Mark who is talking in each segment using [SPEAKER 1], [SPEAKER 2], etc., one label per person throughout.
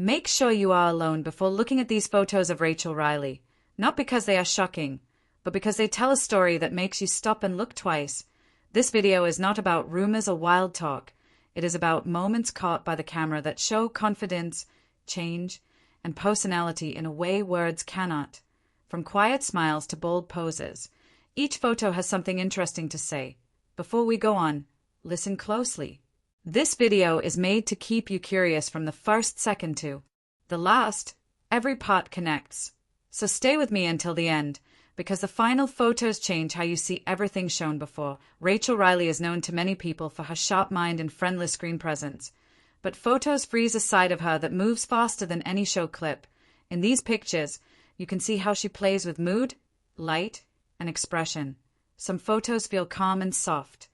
[SPEAKER 1] Make sure you are alone before looking at these photos of Rachel Riley, not because they are shocking, but because they tell a story that makes you stop and look twice. This video is not about rumors or wild talk. It is about moments caught by the camera that show confidence, change, and personality in a way words cannot. From quiet smiles to bold poses, each photo has something interesting to say. Before we go on, listen closely. This video is made to keep you curious from the first second to the last. Every part connects. So stay with me until the end, because the final photos change how you see everything shown before. Rachel Riley is known to many people for her sharp mind and friendly screen presence. But photos freeze a side of her that moves faster than any show clip. In these pictures, you can see how she plays with mood, light, and expression. Some photos feel calm and soft,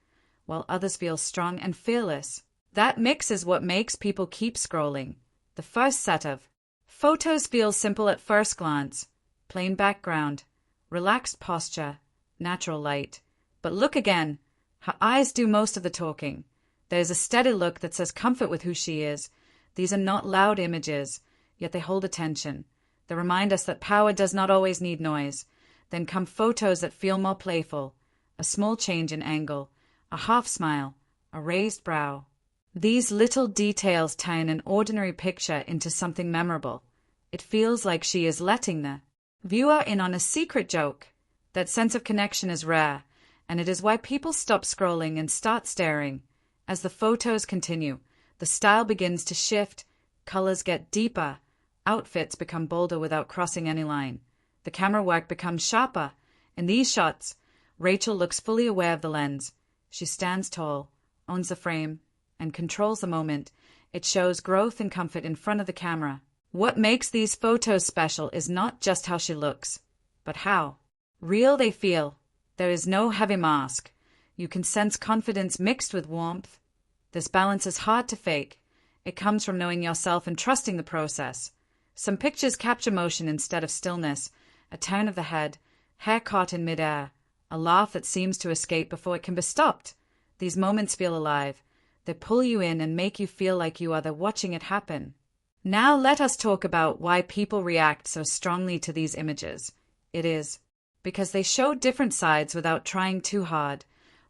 [SPEAKER 1] while others feel strong and fearless. That mix is what makes people keep scrolling. The first set of photos feels simple at first glance. Plain background, relaxed posture, natural light. But look again. Her eyes do most of the talking. There's a steady look that says comfort with who she is. These are not loud images, yet they hold attention. They remind us that power does not always need noise. Then come photos that feel more playful. A small change in angle, a half smile, a raised brow. These little details turn an ordinary picture into something memorable. It feels like she is letting the viewer in on a secret joke. That sense of connection is rare, and it is why people stop scrolling and start staring. As the photos continue, the style begins to shift, colors get deeper, outfits become bolder without crossing any line. The camera work becomes sharper. In these shots, Rachel looks fully aware of the lens. She stands tall, owns the frame, and controls the moment. It shows growth and comfort in front of the camera. What makes these photos special is not just how she looks, but how real they feel. There is no heavy mask. You can sense confidence mixed with warmth. This balance is hard to fake. It comes from knowing yourself and trusting the process. Some pictures capture motion instead of stillness, a turn of the head, hair caught in midair, a laugh that seems to escape before it can be stopped. These moments feel alive. They pull you in and make you feel like you are there watching it happen. Now let us talk about why people react so strongly to these images. It is because they show different sides without trying too hard.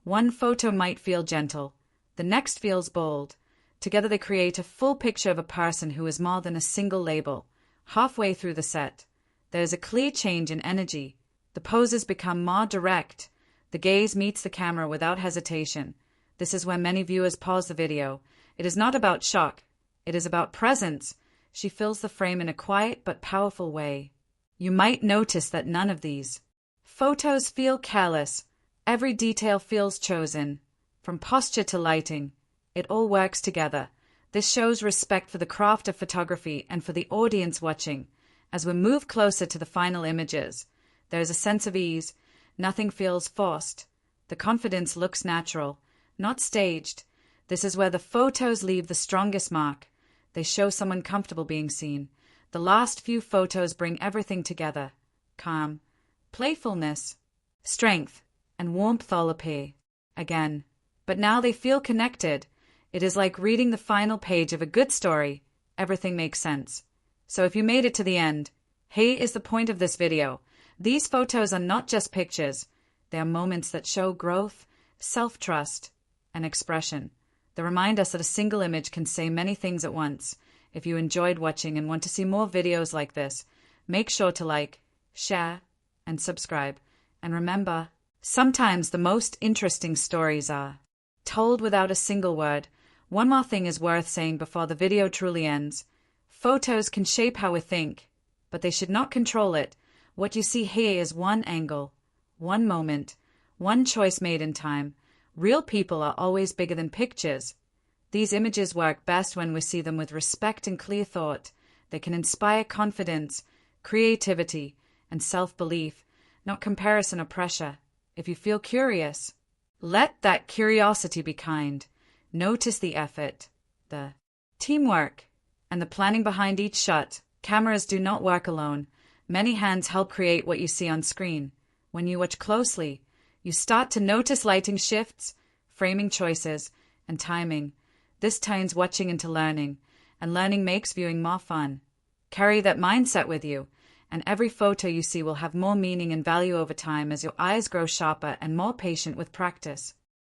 [SPEAKER 1] One photo might feel gentle, the next feels bold. Together they create a full picture of a person who is more than a single label. Halfway through the set, there is a clear change in energy. The poses become more direct. The gaze meets the camera without hesitation. This is when many viewers pause the video. It is not about shock. It is about presence. She fills the frame in a quiet but powerful way. You might notice that none of these photos feel careless. Every detail feels chosen. From posture to lighting, it all works together. This shows respect for the craft of photography and for the audience watching. As we move closer to the final images, there is a sense of ease. Nothing feels forced. The confidence looks natural, not staged. This is where the photos leave the strongest mark. They show someone comfortable being seen. The last few photos bring everything together. Calm, playfulness, strength, and warmth all appear again. But now they feel connected. It is like reading the final page of a good story. Everything makes sense. So if you made it to the end, here is the point of this video. These photos are not just pictures. They are moments that show growth, self-trust, and expression. They remind us that a single image can say many things at once. If you enjoyed watching and want to see more videos like this, make sure to like, share, and subscribe. And remember, sometimes the most interesting stories are told without a single word. One more thing is worth saying before the video truly ends. Photos can shape how we think, but they should not control it. What you see here is one angle, one moment, one choice made in time. Real people are always bigger than pictures. These images work best when we see them with respect and clear thought. They can inspire confidence, creativity, and self-belief, not comparison or pressure. If you feel curious, let that curiosity be kind. Notice the effort, the teamwork, and the planning behind each shot. Cameras do not work alone. Many hands help create what you see on screen. When you watch closely, you start to notice lighting shifts, framing choices, and timing. This turns watching into learning, and learning makes viewing more fun. Carry that mindset with you, and every photo you see will have more meaning and value over time as your eyes grow sharper and more patient with practice.